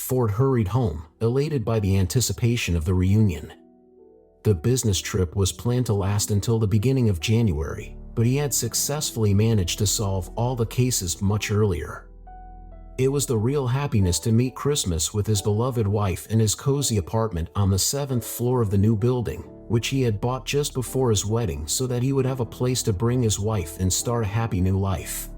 Ford hurried home, elated by the anticipation of the reunion. The business trip was planned to last until the beginning of January, but he had successfully managed to solve all the cases much earlier. It was the real happiness to meet Christmas with his beloved wife in his cozy apartment on the 7th floor of the new building, which he had bought just before his wedding so that he would have a place to bring his wife and start a happy new life.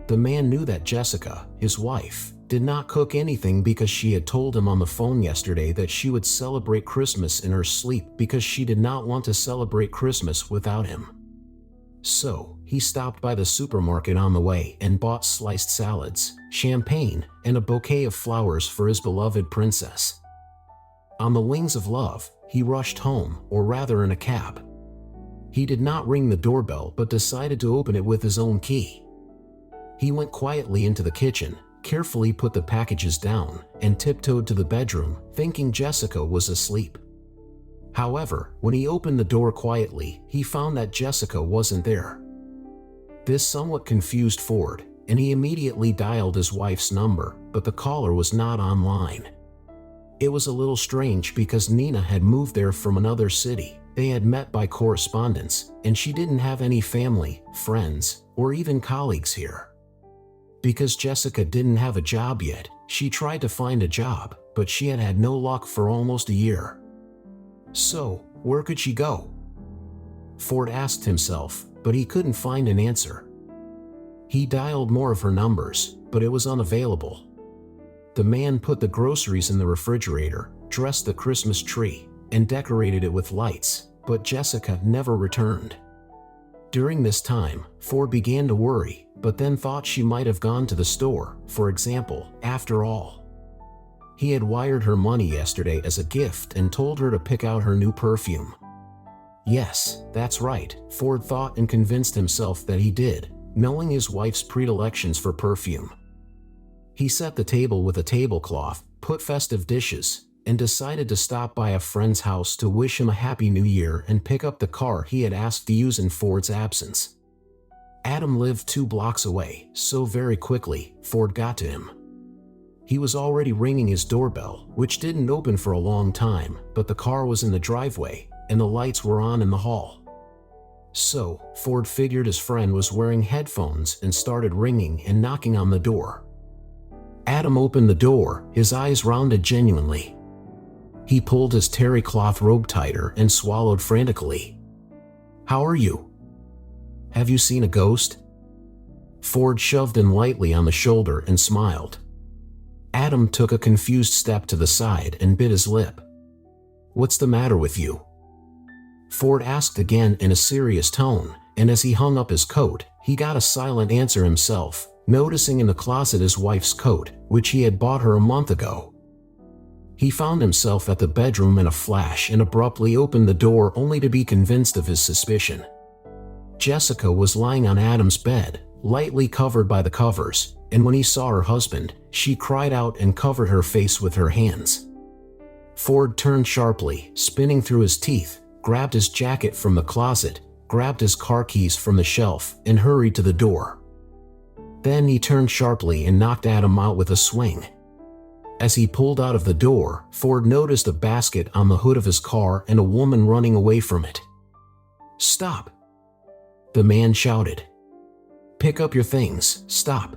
The man knew that Jessica, his wife, did not cook anything because she had told him on the phone yesterday that she would celebrate Christmas in her sleep because she did not want to celebrate Christmas without him. So, he stopped by the supermarket on the way and bought sliced salads, champagne, and a bouquet of flowers for his beloved princess. On the wings of love, he rushed home, or rather in a cab. He did not ring the doorbell but decided to open it with his own key. He went quietly into the kitchen, carefully put the packages down, and tiptoed to the bedroom, thinking Jessica was asleep. However, when he opened the door quietly, he found that Jessica wasn't there. This somewhat confused Ford, and he immediately dialed his wife's number, but the caller was not online. It was a little strange because Nina had moved there from another city. They had met by correspondence, and she didn't have any family, friends, or even colleagues here. Because Jessica didn't have a job yet, she tried to find a job, but she had had no luck for almost a year. So, where could she go? Ford asked himself, but he couldn't find an answer. He dialed more of her numbers, but it was unavailable. The man put the groceries in the refrigerator, dressed the Christmas tree, and decorated it with lights, but Jessica never returned. During this time, Ford began to worry, but then thought she might have gone to the store, for example, after all. He had wired her money yesterday as a gift and told her to pick out her new perfume. Yes, that's right, Ford thought and convinced himself that he did, knowing his wife's predilections for perfume. He set the table with a tablecloth, put festive dishes, and decided to stop by a friend's house to wish him a happy new year and pick up the car he had asked to use in Ford's absence. Adam lived 2 blocks away, so very quickly, Ford got to him. He was already ringing his doorbell, which didn't open for a long time, but the car was in the driveway, and the lights were on in the hall. So, Ford figured his friend was wearing headphones and started ringing and knocking on the door. Adam opened the door, his eyes rounded genuinely. He pulled his terry cloth robe tighter and swallowed frantically. "How are you? Have you seen a ghost?" Ford shoved him lightly on the shoulder and smiled. Adam took a confused step to the side and bit his lip. "What's the matter with you?" Ford asked again in a serious tone, and as he hung up his coat, he got a silent answer himself, noticing in the closet his wife's coat, which he had bought her a month ago. He found himself at the bedroom in a flash and abruptly opened the door only to be convinced of his suspicion. Jessica was lying on Adam's bed, lightly covered by the covers, and when he saw her husband, she cried out and covered her face with her hands. Ford turned sharply, spinning through his teeth, grabbed his jacket from the closet, grabbed his car keys from the shelf, and hurried to the door. Then he turned sharply and knocked Adam out with a swing. As he pulled out of the door, Ford noticed a basket on the hood of his car and a woman running away from it. "Stop!" the man shouted. "Pick up your things, stop!"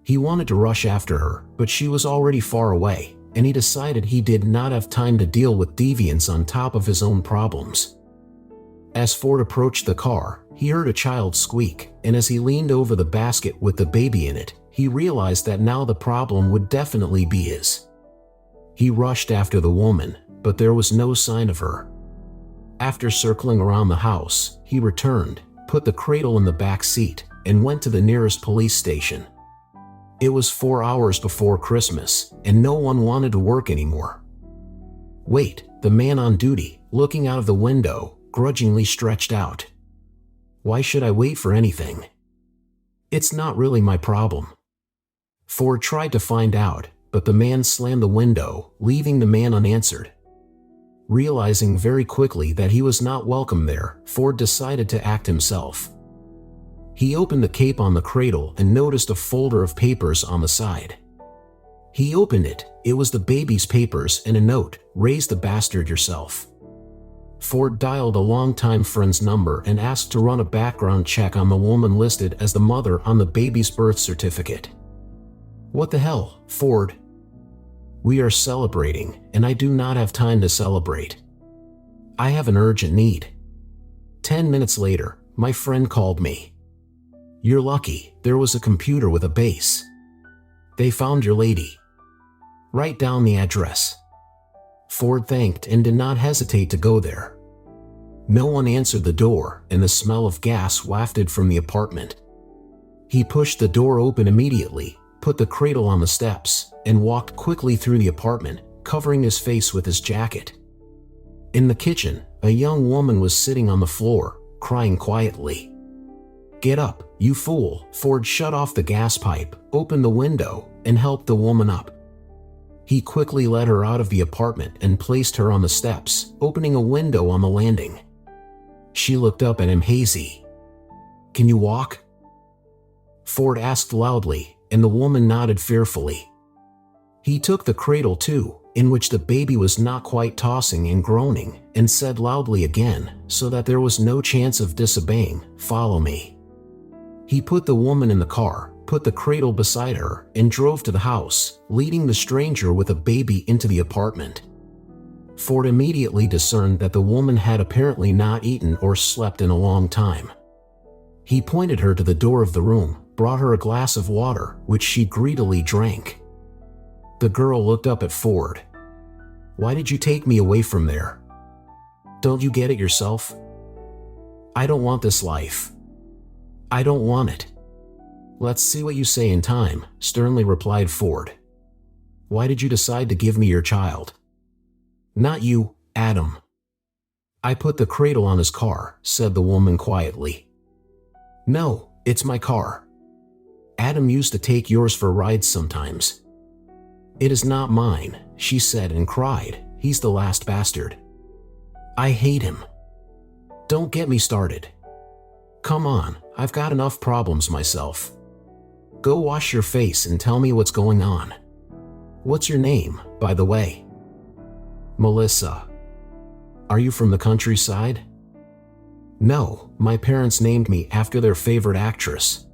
He wanted to rush after her, but she was already far away, and he decided he did not have time to deal with deviants on top of his own problems. As Ford approached the car, he heard a child squeak, and as he leaned over the basket with the baby in it, he realized that now the problem would definitely be his. He rushed after the woman, but there was no sign of her. After circling around the house, he returned, put the cradle in the back seat, and went to the nearest police station. It was 4 hours before Christmas, and no one wanted to work anymore. "Wait," the man on duty, looking out of the window, grudgingly stretched out. "Why should I wait for anything? It's not really my problem." Ford tried to find out, but the man slammed the window, leaving the man unanswered. Realizing very quickly that he was not welcome there, Ford decided to act himself. He opened the cape on the cradle and noticed a folder of papers on the side. He opened it. It was the baby's papers and a note. Raise the bastard yourself. Ford dialed a longtime friend's number and asked to run a background check on the woman listed as the mother on the baby's birth certificate. What the hell, Ford? We are celebrating, and I do not have time to celebrate. I have an urgent need. 10 minutes later, my friend called me. You're lucky, there was a computer with a base. They found your lady. Write down the address. Ford thanked and did not hesitate to go there. No one answered the door, and the smell of gas wafted from the apartment. He pushed the door open immediately, put the cradle on the steps, and walked quickly through the apartment, covering his face with his jacket. In the kitchen, a young woman was sitting on the floor, crying quietly. Get up, you fool! Ford shut off the gas pipe, opened the window, and helped the woman up. He quickly led her out of the apartment and placed her on the steps, opening a window on the landing. She looked up at him hazy. Can you walk? Ford asked loudly, and the woman nodded fearfully. He took the cradle too, in which the baby was not quite tossing and groaning, and said loudly again, so that there was no chance of disobeying, follow me. He put the woman in the car, put the cradle beside her, and drove to the house, leading the stranger with a baby into the apartment. Ford immediately discerned that the woman had apparently not eaten or slept in a long time. He pointed her to the door of the room, brought her a glass of water, which she greedily drank. The girl looked up at Ford. Why did you take me away from there? Don't you get it yourself? I don't want this life. I don't want it. Let's see what you say in time, sternly replied Ford. Why did you decide to give me your child? Not you, Adam. I put the cradle on his car, said the woman quietly. No, it's my car. Adam used to take yours for rides sometimes. It is not mine, she said and cried. He's the last bastard. I hate him. Don't get me started. Come on, I've got enough problems myself. Go wash your face and tell me what's going on. What's your name, by the way? Melissa. Are you from the countryside? No, my parents named me after their favorite actress.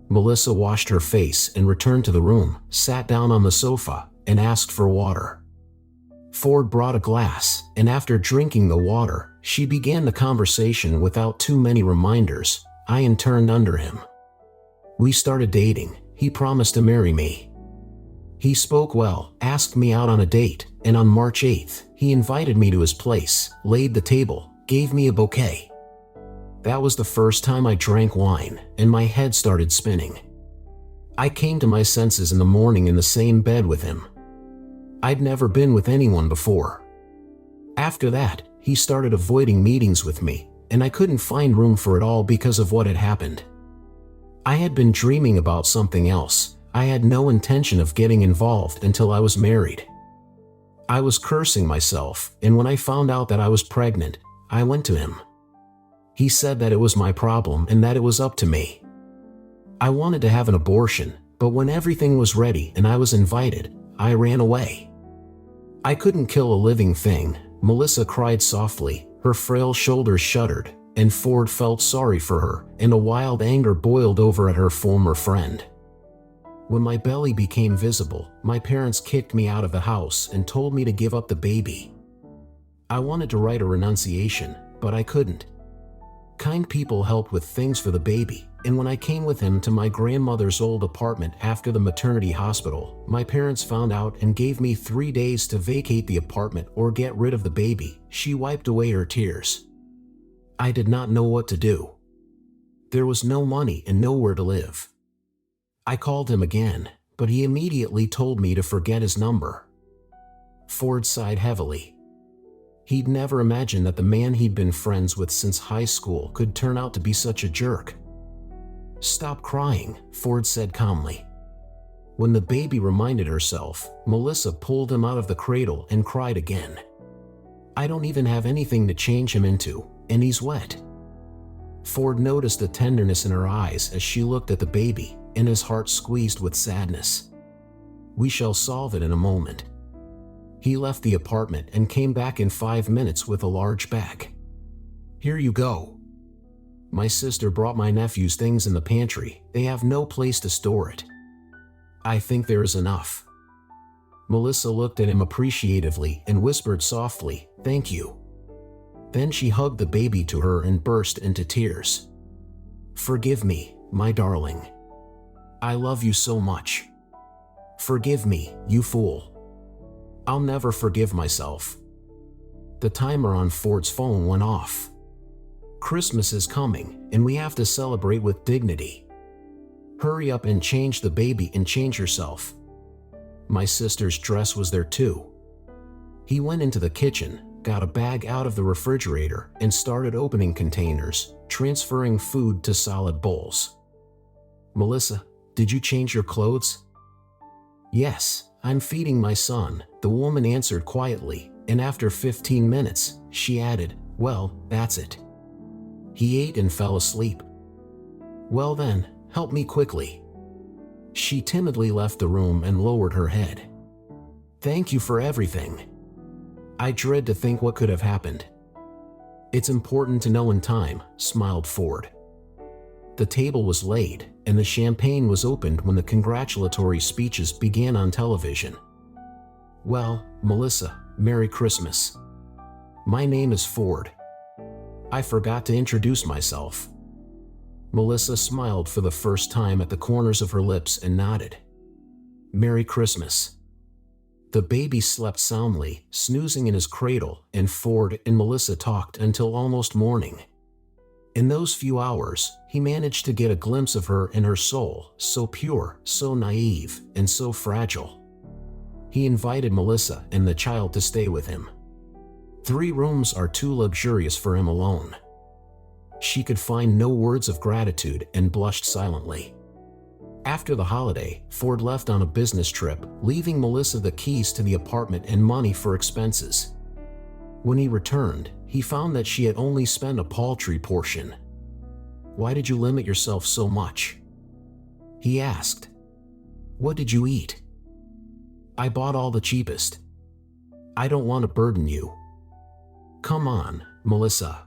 Melissa washed her face and returned to the room, sat down on the sofa, and asked for water. Ford brought a glass, and after drinking the water, she began the conversation without too many reminders. I interned under him. We started dating. He promised to marry me. He spoke well, asked me out on a date, and on March 8th, he invited me to his place, laid the table, gave me a bouquet. That was the first time I drank wine, and my head started spinning. I came to my senses in the morning in the same bed with him. I'd never been with anyone before. After that, he started avoiding meetings with me, and I couldn't find room for it all because of what had happened. I had been dreaming about something else. I had no intention of getting involved until I was married. I was cursing myself, and when I found out that I was pregnant, I went to him. He said that it was my problem and that it was up to me. I wanted to have an abortion, but when everything was ready and I was invited, I ran away. I couldn't kill a living thing. Melissa cried softly, her frail shoulders shuddered, and Ford felt sorry for her, and a wild anger boiled over at her former friend. When my belly became visible, my parents kicked me out of the house and told me to give up the baby. I wanted to write a renunciation, but I couldn't. Kind people helped with things for the baby, and when I came with him to my grandmother's old apartment after the maternity hospital, my parents found out and gave me 3 days to vacate the apartment or get rid of the baby. She wiped away her tears. I did not know what to do. There was no money and nowhere to live. I called him again, but he immediately told me to forget his number. Ford sighed heavily. He'd never imagined that the man he'd been friends with since high school could turn out to be such a jerk. Stop crying, Ford said calmly. When the baby reminded herself, Melissa pulled him out of the cradle and cried again. I don't even have anything to change him into, and he's wet. Ford noticed the tenderness in her eyes as she looked at the baby, and his heart squeezed with sadness. We shall solve it in a moment." He left the apartment and came back in 5 minutes with a large bag. "Here you go. My sister brought my nephew's things in the pantry. They have no place to store it. I think there is enough." Melissa looked at him appreciatively and whispered softly, "Thank you." Then she hugged the baby to her and burst into tears. "Forgive me, my darling. I love you so much. Forgive me, you fool. I'll never forgive myself." The timer on Ford's phone went off. "Christmas is coming, and we have to celebrate with dignity. Hurry up and change the baby and change yourself." My sister's dress was there too. He went into the kitchen, got a bag out of the refrigerator, and started opening containers, transferring food to solid bowls. "Melissa, did you change your clothes?" "Yes, I'm feeding my son," the woman answered quietly, and after 15 minutes, she added, "Well, that's it. He ate and fell asleep." "Well then, help me quickly." She timidly left the room and lowered her head. "Thank you for everything. I dread to think what could have happened." "It's important to know in time," smiled Ford. The table was laid, and the champagne was opened when the congratulatory speeches began on television. "Well, Melissa, Merry Christmas. My name is Ford. I forgot to introduce myself." Melissa smiled for the first time at the corners of her lips and nodded. "Merry Christmas." The baby slept soundly, snoozing in his cradle, and Ford and Melissa talked until almost morning. In those few hours, he managed to get a glimpse of her and her soul, so pure, so naive, and so fragile. He invited Melissa and the child to stay with him. 3 rooms are too luxurious for him alone. She could find no words of gratitude and blushed silently. After the holiday, Ford left on a business trip, leaving Melissa the keys to the apartment and money for expenses. When he returned, he found that she had only spent a paltry portion. "Why did you limit yourself so much?" he asked. "What did you eat?" "I bought all the cheapest. I don't want to burden you." "Come on, Melissa.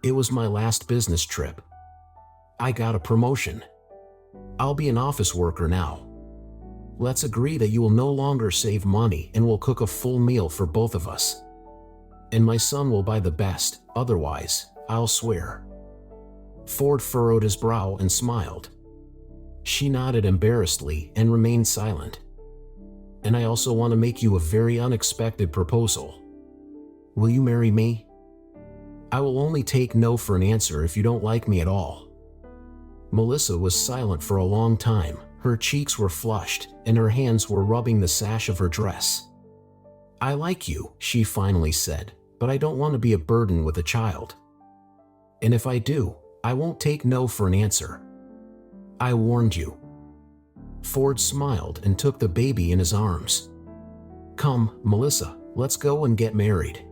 It was my last business trip. I got a promotion. I'll be an office worker now. Let's agree that you will no longer save money and will cook a full meal for both of us. And my son will buy the best, otherwise, I'll swear." Ford furrowed his brow and smiled. She nodded embarrassedly and remained silent. "And I also want to make you a very unexpected proposal. Will you marry me? I will only take no for an answer if you don't like me at all." Melissa was silent for a long time. Her cheeks were flushed, and her hands were rubbing the sash of her dress. "I like you," she finally said, "but I don't want to be a burden with a child. And if I do, I won't take no for an answer. I warned you." Ford smiled and took the baby in his arms. "Come, Melissa, let's go and get married."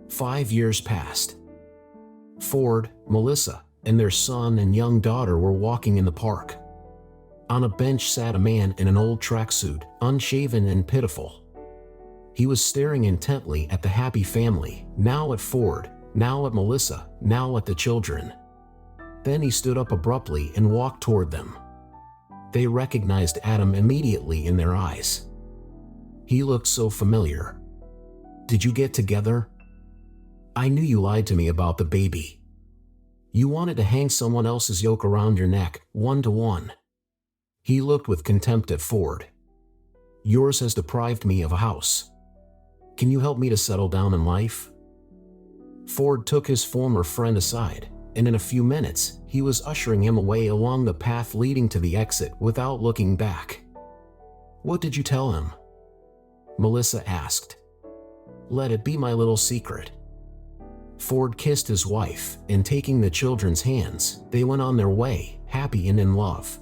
5 years passed. Ford, Melissa, and their son and young daughter were walking in the park. On a bench sat a man in an old tracksuit, unshaven and pitiful. He was staring intently at the happy family, now at Ford, now at Melissa, now at the children. Then he stood up abruptly and walked toward them. They recognized Adam immediately in their eyes. He looked so familiar. "Did you get together? I knew you lied to me about the baby. You wanted to hang someone else's yoke around your neck, 1-to-1. He looked with contempt at Ford. "Yours has deprived me of a house. Can you help me to settle down in life?" Ford took his former friend aside, and in a few minutes, he was ushering him away along the path leading to the exit without looking back. "What did you tell him?" Melissa asked. "Let it be my little secret." Ford kissed his wife, and taking the children's hands, they went on their way, happy and in love.